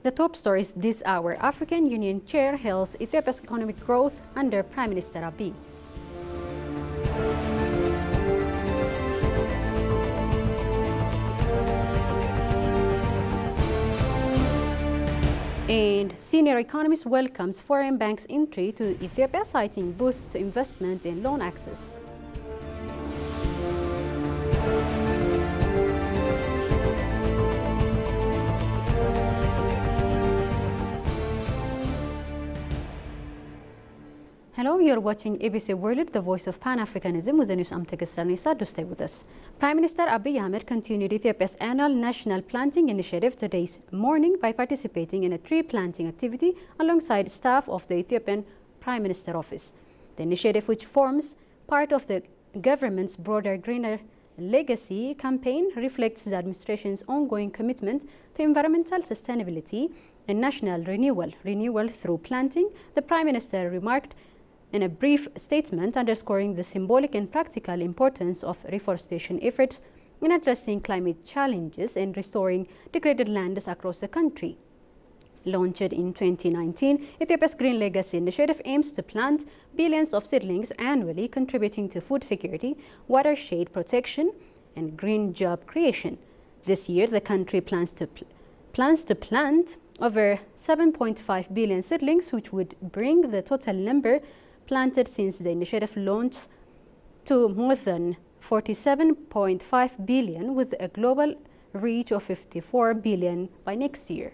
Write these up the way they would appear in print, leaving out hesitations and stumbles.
The top stories this hour: African Union Chair hails Ethiopia's economic growth under Prime Minister Abiy. And senior economist welcomes foreign banks' entry to Ethiopia, citing boosts to investment and loan access. Hello, you're watching ABC World, the voice of Pan-Africanism, with the news. I'm Tigist Nisa. Do stay with us. Prime Minister Abiy Ahmed continued Ethiopia's annual national planting initiative today's morning by participating in a tree planting activity alongside staff of the Ethiopian Prime Minister Office. The initiative, which forms part of the government's broader Greener Legacy campaign, reflects the administration's ongoing commitment to environmental sustainability and national renewal through planting. The Prime Minister remarked in a brief statement, underscoring the symbolic and practical importance of reforestation efforts in addressing climate challenges and restoring degraded lands across the country. Launched in 2019, Ethiopia's Green Legacy initiative aims to plant billions of seedlings annually, contributing to food security, watershed protection, and green job creation. This year, the country plans to plant over 7.5 billion seedlings, which would bring the total number planted since the initiative launched to more than 47.5 billion, with a global reach of 54 billion by next year.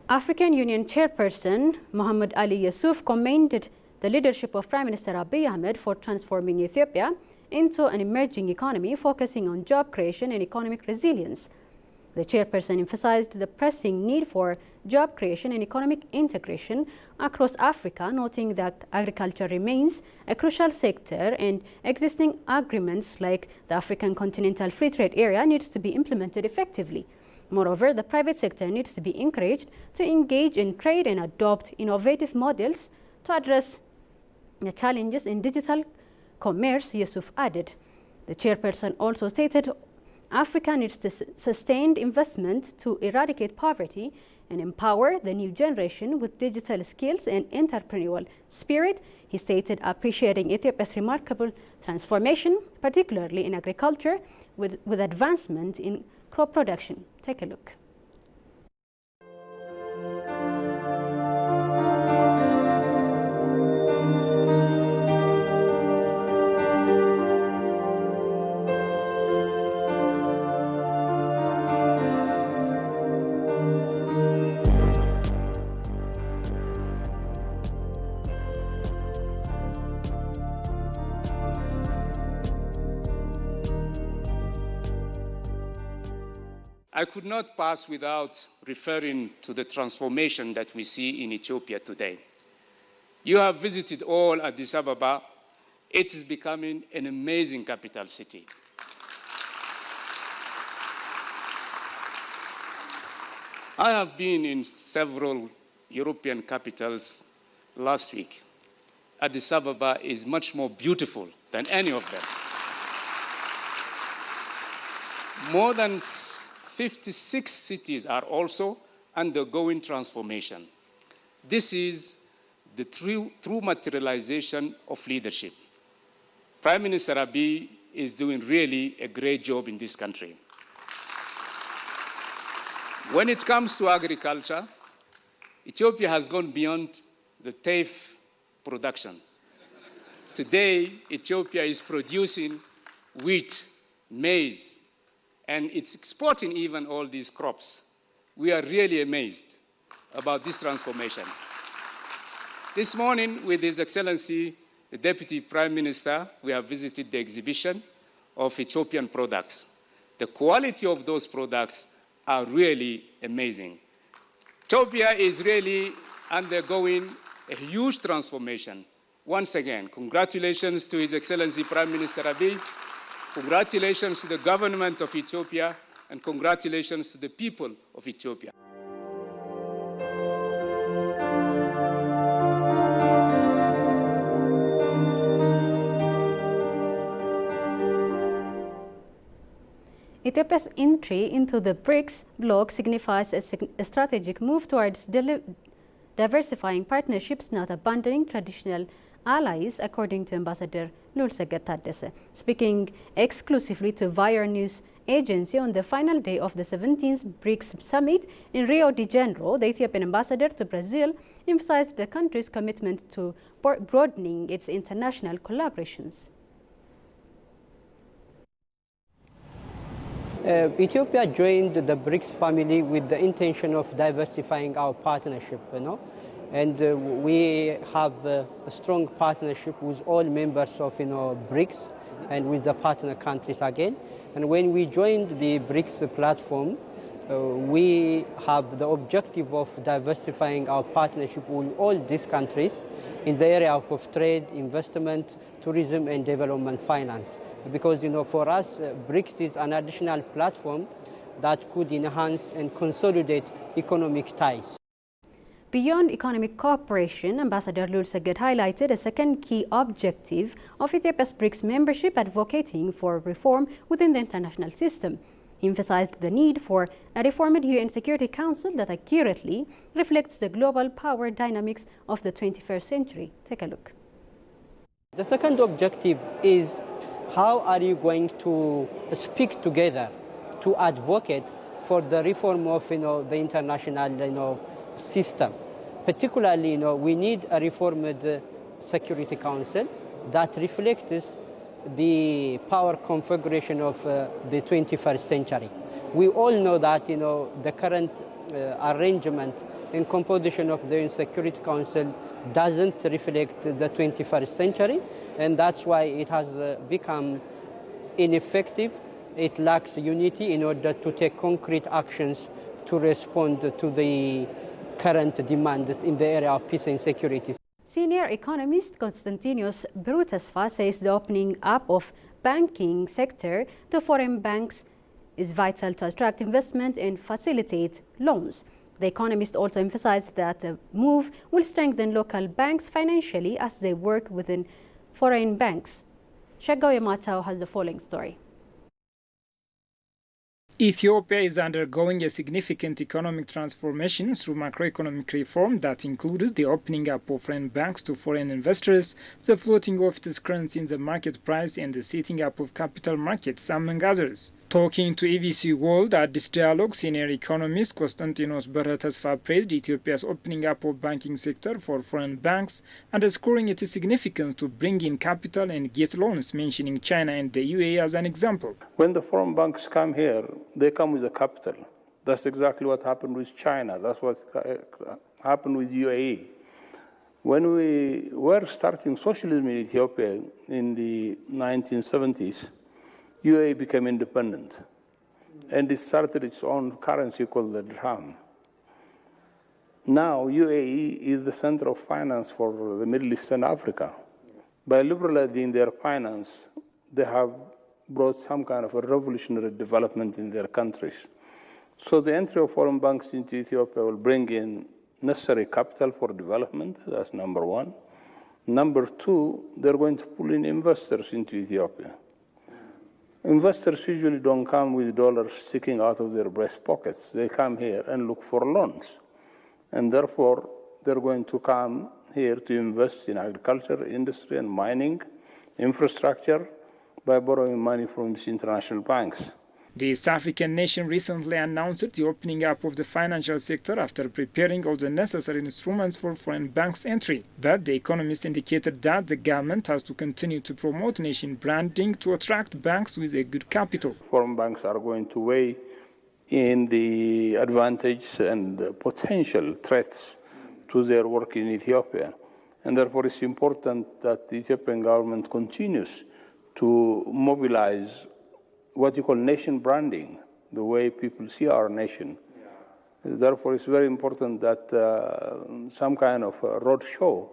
African Union Chairperson Mohamed Ali Yusuf commended the leadership of Prime Minister Abiy Ahmed for transforming Ethiopia into an emerging economy, focusing on job creation and economic resilience. The chairperson emphasized the pressing need for job creation and economic integration across Africa, noting that agriculture remains a crucial sector and existing agreements like the African Continental Free Trade Area needs to be implemented effectively. Moreover, the private sector needs to be encouraged to engage in trade and adopt innovative models to address the challenges in digital commerce, Yusuf added. The chairperson also stated Africa needs to sustained investment to eradicate poverty and empower the new generation with digital skills and entrepreneurial spirit. He stated appreciating Ethiopia's remarkable transformation, particularly in agriculture, with advancement in crop production. Take a look. I could not pass without referring to the transformation that we see in Ethiopia today. You have visited all Addis Ababa. It is becoming an amazing capital city. I have been in several European capitals last week. Addis Ababa is much more beautiful than any of them. More than 56 cities are also undergoing transformation. This is the true materialization of leadership. Prime Minister Abiy is doing really a great job in this country. When it comes to agriculture, Ethiopia has gone beyond the teff production. Today, Ethiopia is producing wheat, maize, and it's exporting even all these crops. We are really amazed about this transformation. This morning, with His Excellency, the Deputy Prime Minister, we have visited the exhibition of Ethiopian products. The quality of those products are really amazing. Ethiopia is really undergoing a huge transformation. Once again, congratulations to His Excellency Prime Minister Abiy. Congratulations to the government of Ethiopia, and congratulations to the people of Ethiopia. Ethiopia's entry into the BRICS bloc signifies a strategic move towards diversifying partnerships, not abandoning traditional allies, according to Ambassador Lulseget Tadesse. Speaking exclusively to Wire News Agency on the final day of the 17th BRICS summit in Rio de Janeiro, the Ethiopian ambassador to Brazil emphasized the country's commitment to broadening its international collaborations. Ethiopia joined the BRICS family with the intention of diversifying our partnership, and we have a strong partnership with all members of BRICS and with the partner countries again. And when we joined the BRICS platform, we have the objective of diversifying our partnership with all these countries in the area of trade, investment, tourism, and development finance. Because for us, BRICS is an additional platform that could enhance and consolidate economic ties. Beyond economic cooperation, Ambassador Lulseget highlighted a second key objective of Ethiopia's BRICS membership, advocating for reform within the international system. He emphasized the need for a reformed UN Security Council that accurately reflects the global power dynamics of the 21st century. Take a look. The second objective is how are you going to speak together to advocate for the reform of the international system. Particularly, we need a reformed Security Council that reflects the power configuration of the 21st century. We all know that the current arrangement and composition of the Security Council doesn't reflect the 21st century, and that's why it has become ineffective. It lacks unity in order to take concrete actions to respond to the current demands in the area of peace and security. Senior economist Konstantinos Brou-Tesfa says the opening up of banking sector to foreign banks is vital to attract investment and facilitate loans. The economist also emphasized that the move will strengthen local banks financially as they work within foreign banks. Shagao Yamatao has the following story. Ethiopia is undergoing a significant economic transformation through macroeconomic reform that included the opening up of foreign banks to foreign investors, the floating of its currency in the market price, and the setting up of capital markets, among others. Talking to EVC World at this dialogue, senior economist Konstantinos Brou-Tesfa praised Ethiopia's opening up of banking sector for foreign banks, underscoring its significance to bring in capital and get loans, mentioning China and the UAE as an example. When the foreign banks come here, they come with the capital. That's exactly what happened with China. That's what happened with UAE. When we were starting socialism in Ethiopia in the 1970s, UAE became independent, and it started its own currency called the dirham. Now, UAE is the center of finance for the Middle East and Africa. By liberalizing their finance, they have brought some kind of a revolutionary development in their countries. So the entry of foreign banks into Ethiopia will bring in necessary capital for development. That's number one. Number two, they're going to pull in investors into Ethiopia. Investors usually don't come with dollars sticking out of their breast pockets. They come here and look for loans. And therefore, they're going to come here to invest in agriculture, industry, and mining, infrastructure, by borrowing money from these international banks. The East African nation recently announced the opening up of the financial sector after preparing all the necessary instruments for foreign banks' entry. But the economist indicated that the government has to continue to promote nation branding to attract banks with a good capital. Foreign banks are going to weigh in the advantage and potential threats to their work in Ethiopia. And therefore it's important that the Ethiopian government continues to mobilize what you call nation branding, the way people see our nation. Therefore, it's very important that some kind of road show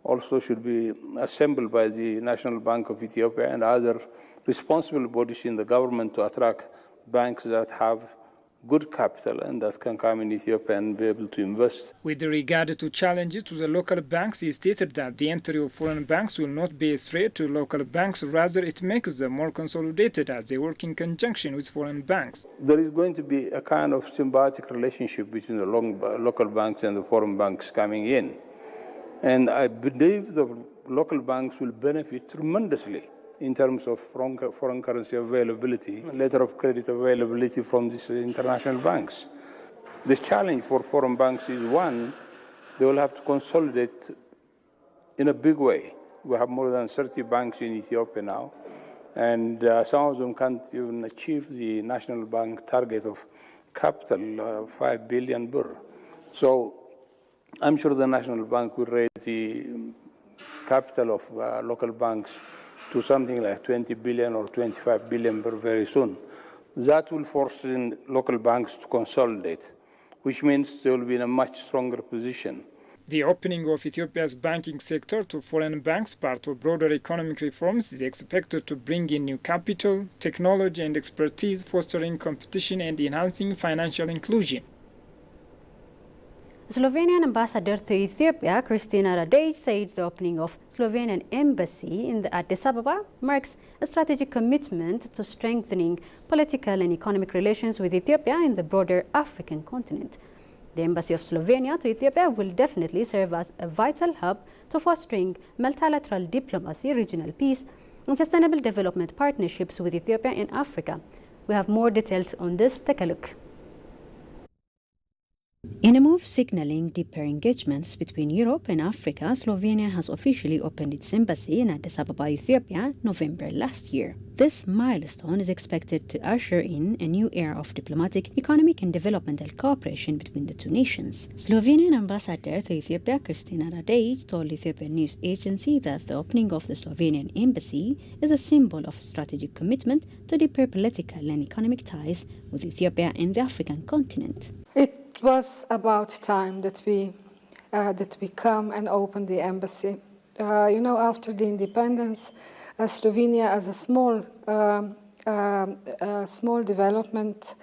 also should be assembled by the National Bank of Ethiopia and other responsible bodies in the government to attract banks that have good capital and that can come in Ethiopia and be able to invest. With regard to challenges to the local banks, he stated that the entry of foreign banks will not be a threat to local banks, rather it makes them more consolidated as they work in conjunction with foreign banks. There is going to be a kind of symbiotic relationship between the local banks and the foreign banks coming in. And I believe the local banks will benefit tremendously in terms of foreign currency availability, letter of credit availability from these international banks. The challenge for foreign banks is, one, they will have to consolidate in a big way. We have more than 30 banks in Ethiopia now, and some of them can't even achieve the National Bank target of capital, 5 billion birr. So I'm sure the National Bank will raise the capital of local banks to something like 20 billion or 25 billion very soon. That will force in local banks to consolidate, which means they will be in a much stronger position. The opening of Ethiopia's banking sector to foreign banks, part of broader economic reforms, is expected to bring in new capital, technology and expertise, fostering competition and enhancing financial inclusion. Slovenian ambassador to Ethiopia, Kristina Radej, said the opening of Slovenian embassy in Addis Ababa marks a strategic commitment to strengthening political and economic relations with Ethiopia and the broader African continent. The embassy of Slovenia to Ethiopia will definitely serve as a vital hub to fostering multilateral diplomacy, regional peace, and sustainable development partnerships with Ethiopia and Africa. We have more details on this. Take a look. In a move signaling deeper engagements between Europe and Africa, Slovenia has officially opened its embassy in Addis Ababa, Ethiopia, November last year. This milestone is expected to usher in a new era of diplomatic, economic and developmental cooperation between the two nations. Slovenian ambassador to Ethiopia, Kristina Radej, told Ethiopian news agency that the opening of the Slovenian embassy is a symbol of strategic commitment to deeper political and economic ties with Ethiopia and the African continent. It was about time that we come and open the embassy. After the independence, Slovenia, as a small development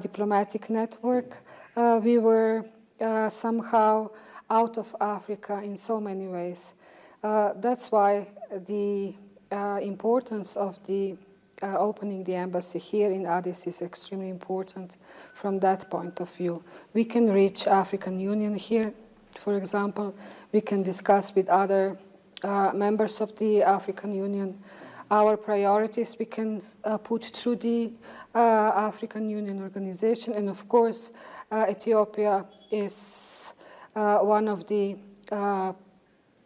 diplomatic network, we were somehow out of Africa in so many ways. That's why the importance of the opening the embassy here in Addis is extremely important from that point of view. We can reach African Union here, for example. We can discuss with other members of the African Union our priorities. We can put through the African Union organization. And of course, Ethiopia is one of the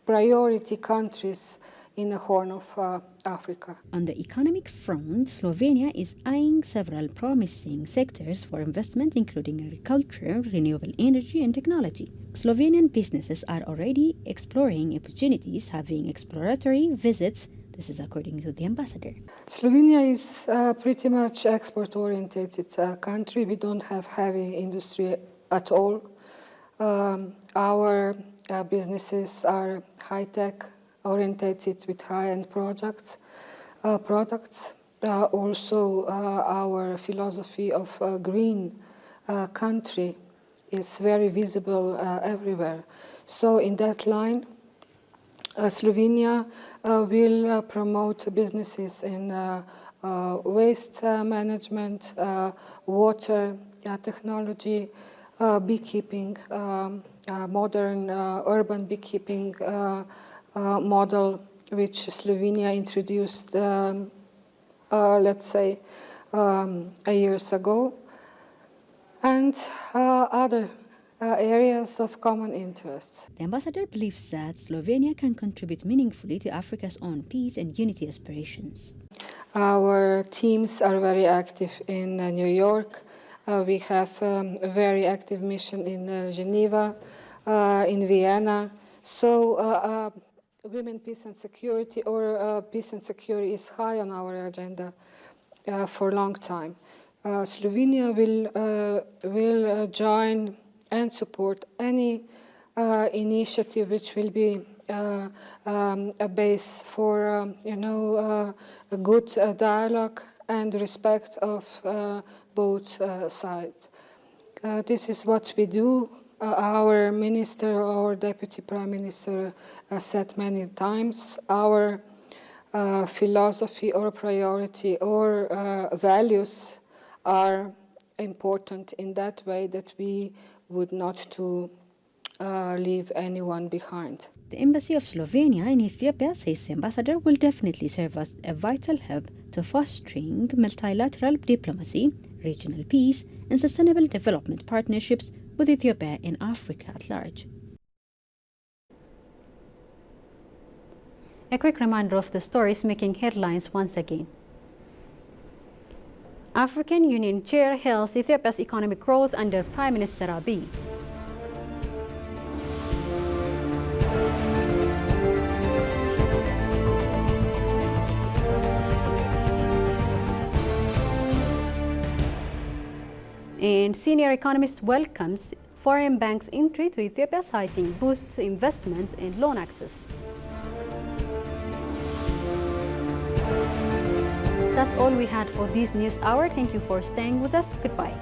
priority countries in the Horn of Africa. On the economic front, Slovenia is eyeing several promising sectors for investment, including agriculture, renewable energy, and technology. Slovenian businesses are already exploring opportunities, having exploratory visits. This is according to the ambassador. Slovenia is pretty much export-oriented. It's a country. We don't have heavy industry at all. Our businesses are high-tech, orientated with high-end products. Also, our philosophy of a green country is very visible everywhere. So in that line, Slovenia will promote businesses in waste management, water technology, beekeeping, modern urban beekeeping model, which Slovenia introduced, let's say, years ago, and other areas of common interests. The ambassador believes that Slovenia can contribute meaningfully to Africa's own peace and unity aspirations. Our teams are very active in New York. We have a very active mission in Geneva, in Vienna. So women, peace and security, or peace and security is high on our agenda for a long time. Slovenia will join and support any initiative which will be a base for a good dialogue and respect of both sides. This is what we do. Our minister or deputy prime minister said many times, our philosophy or priority or values are important in that way that we would not to leave anyone behind. The Embassy of Slovenia in Ethiopia, says the ambassador, will definitely serve as a vital hub to fostering multilateral diplomacy, regional peace, and sustainable development partnerships with Ethiopia and Africa at large. A quick reminder of the stories making headlines once again. African Union Chair hails Ethiopia's economic growth under Prime Minister Abiy. And senior economist welcomes foreign banks' entry to Ethiopia, citing boosts investment and loan access. That's all we had for this news hour. Thank you for staying with us. Goodbye.